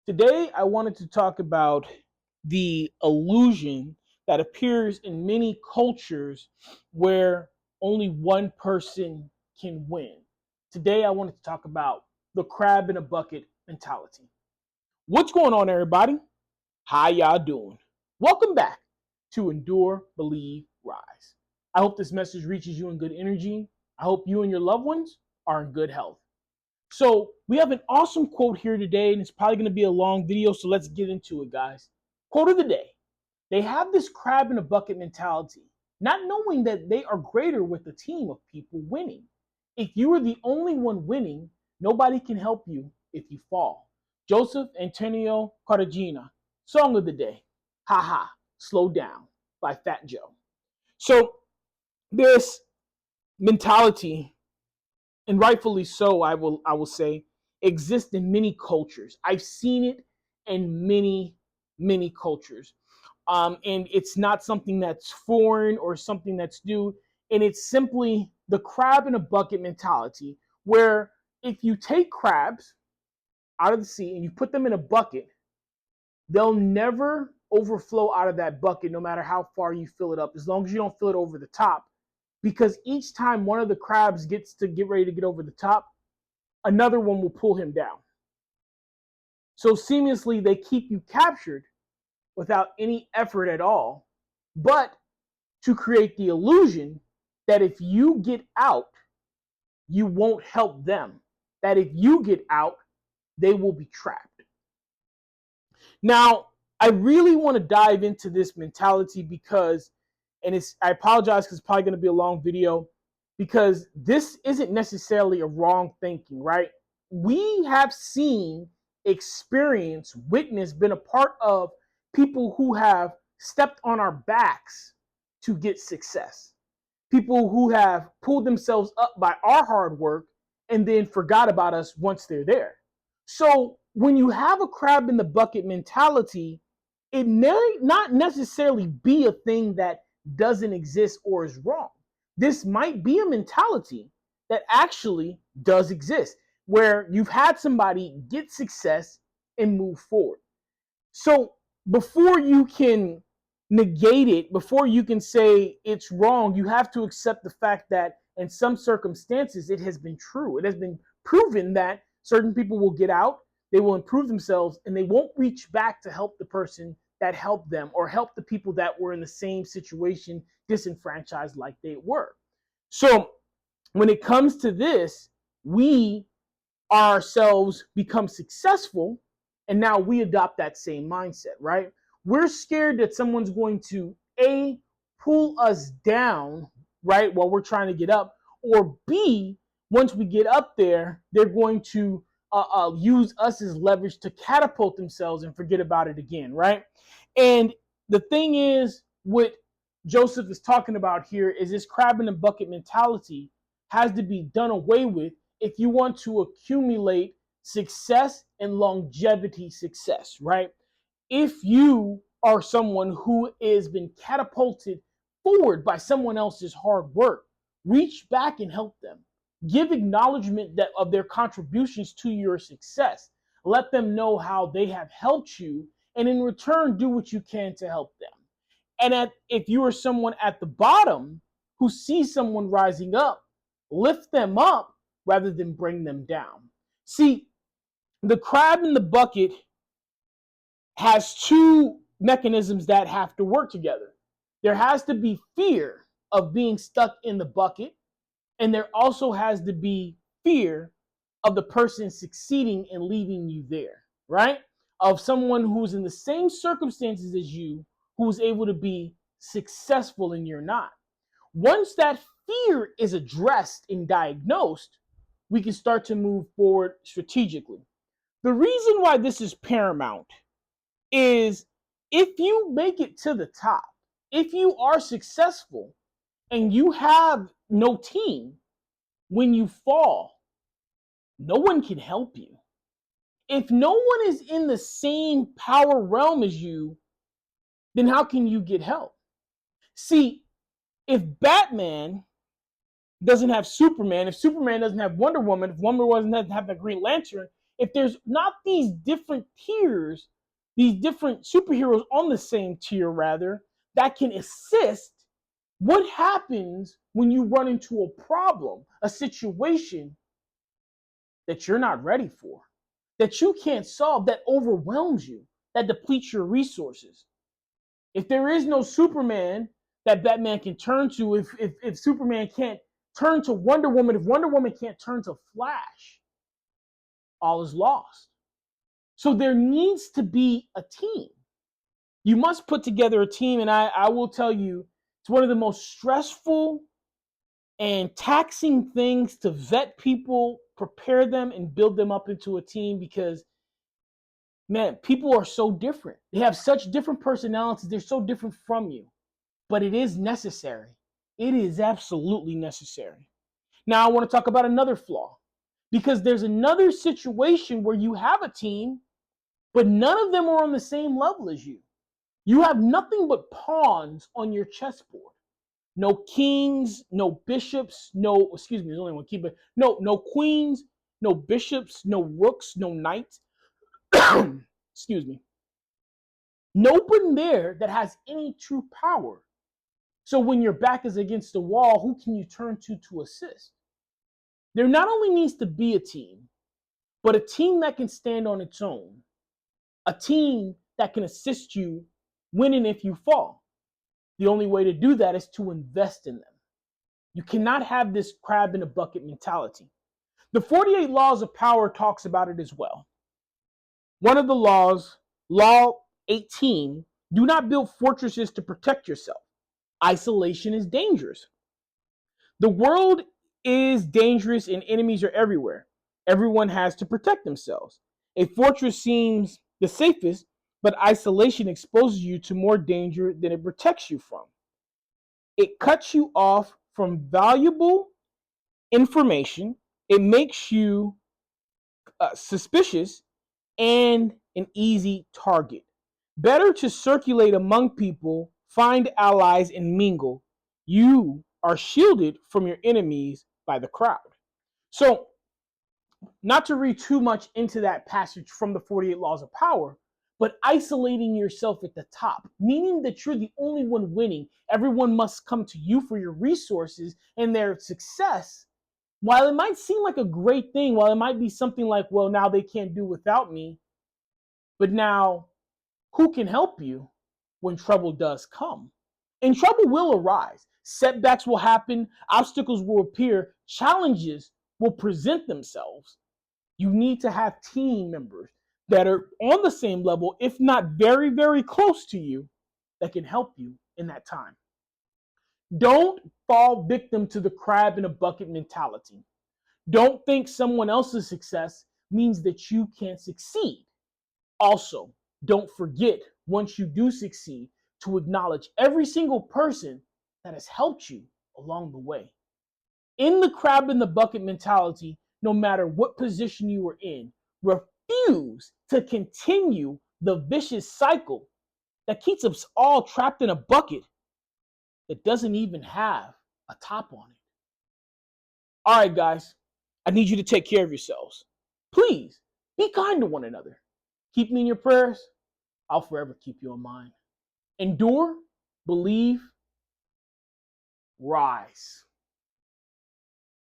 Today, I wanted to talk about the illusion that appears in many cultures where only one person can win. Today, I wanted to talk about the crab in a bucket mentality. What's going on, everybody? How y'all doing? Welcome back to Endure, Believe, Rise. I hope this message reaches you in good energy. I hope you and your loved ones are in good health. So we have an awesome quote here today, and it's probably going to be a long video, so let's get into it, guys. Quote of the day. They have this crab in a bucket mentality, not knowing that they are greater with a team of people winning. If you are the only one winning, nobody can help you if you fall. Joseph Antonio Cartagena, song of the day. Haha, slow down by Fat Joe. So this mentality, and rightfully so, I will say, exist in many cultures. I've seen it in many cultures, and it's not something that's foreign or something that's new. And it's simply the crab in a bucket mentality, where if you take crabs out of the sea and you put them in a bucket, they'll never overflow out of that bucket, no matter how far you fill it up, as long as you don't fill it over the top. Because each time one of the crabs gets to get ready to get over the top, another one will pull him down. So seamlessly, they keep you captured without any effort at all, but to create the illusion that if you get out, you won't help them. That if you get out, they will be trapped. Now, I really want to dive into this mentality because, and I apologize because it's probably going to be a long video, because this isn't necessarily a wrong thinking, right? We have seen, experienced, witnessed, been a part of people who have stepped on our backs to get success. People who have pulled themselves up by our hard work and then forgot about us once they're there. So when you have a crab in the bucket mentality, it may not necessarily be a thing that doesn't exist or is wrong. This might be a mentality that actually does exist, where you've had somebody get success and move forward. So before you can negate it, before you can say it's wrong, you have to accept the fact that in some circumstances it has been true. It has been proven that certain people will get out, they will improve themselves, and they won't reach back to help the person that helped them or help the people that were in the same situation, disenfranchised like they were. So when it comes to this, we ourselves become successful, and now we adopt that same mindset, right? We're scared that someone's going to A, pull us down, right, while we're trying to get up, or B, once we get up there, they're going to use us as leverage to catapult themselves and forget about it again, right? And the thing is, what Joseph is talking about here is this crab in the bucket mentality has to be done away with if you want to accumulate success and longevity success, right? If you are someone who has been catapulted forward by someone else's hard work, reach back and help them. Give acknowledgement of their contributions to your success. Let them know how they have helped you, and in return, do what you can to help them. And if you are someone at the bottom who sees someone rising up, lift them up rather than bring them down. See, the crab in the bucket has two mechanisms that have to work together. There has to be fear of being stuck in the bucket, and there also has to be fear of the person succeeding and leaving you there, right? Of someone who's in the same circumstances as you, who's able to be successful and you're not. Once that fear is addressed and diagnosed, we can start to move forward strategically. The reason why this is paramount is if you make it to the top, if you are successful and you have no team, when you fall, no one can help you. If no one is in the same power realm as you, then how can you get help? See, if Batman doesn't have Superman, if Superman doesn't have Wonder Woman, if Wonder Woman doesn't have the Green Lantern, if there's not these different tiers, these different superheroes on the same tier, rather, that can assist, what happens when you run into a problem, a situation that you're not ready for, that you can't solve, that overwhelms you, that depletes your resources? If there is no Superman that Batman can turn to, if Superman can't turn to Wonder Woman, if Wonder Woman can't turn to Flash, all is lost. So there needs to be a team. You must put together a team, and I will tell you, it's one of the most stressful and taxing things to vet people, prepare them, and build them up into a team because, man, people are so different. They have such different personalities. They're so different from you, but it is necessary. It is absolutely necessary. Now, I want to talk about another flaw because there's another situation where you have a team, but none of them are on the same level as you. You have nothing but pawns on your chessboard. No kings, no bishops, there's only one king, but no queens, no bishops, no rooks, no knights. Excuse me. No one there that has any true power. So when your back is against the wall, who can you turn to assist? There not only needs to be a team, but a team that can stand on its own. A team that can assist you winning if you fall. The only way to do that is to invest in them. You cannot have this crab in a bucket mentality. The 48 Laws of Power talks about it as well. One of the laws, Law 18, do not build fortresses to protect yourself. Isolation is dangerous. The world is dangerous and enemies are everywhere. Everyone has to protect themselves. A fortress seems the safest, but isolation exposes you to more danger than it protects you from. It cuts you off from valuable information. It makes you suspicious and an easy target. Better to circulate among people, find allies, and mingle. You are shielded from your enemies by the crowd. So, not to read too much into that passage from the 48 Laws of Power, but isolating yourself at the top, meaning that you're the only one winning. Everyone must come to you for your resources and their success. While it might seem like a great thing, while it might be something like, well, now they can't do without me, but now who can help you when trouble does come? And trouble will arise. Setbacks will happen, obstacles will appear, challenges will present themselves. You need to have team members that are on the same level, if not very, very close to you, that can help you in that time. Don't fall victim to the crab in a bucket mentality. Don't think someone else's success means that you can't succeed. Also, don't forget, once you do succeed, to acknowledge every single person that has helped you along the way. In the crab in the bucket mentality, no matter what position you are in, refuse to continue the vicious cycle that keeps us all trapped in a bucket that doesn't even have a top on it. All right, guys, I need you to take care of yourselves. Please be kind to one another. Keep me in your prayers. I'll forever keep you in mind. Endure, believe, rise.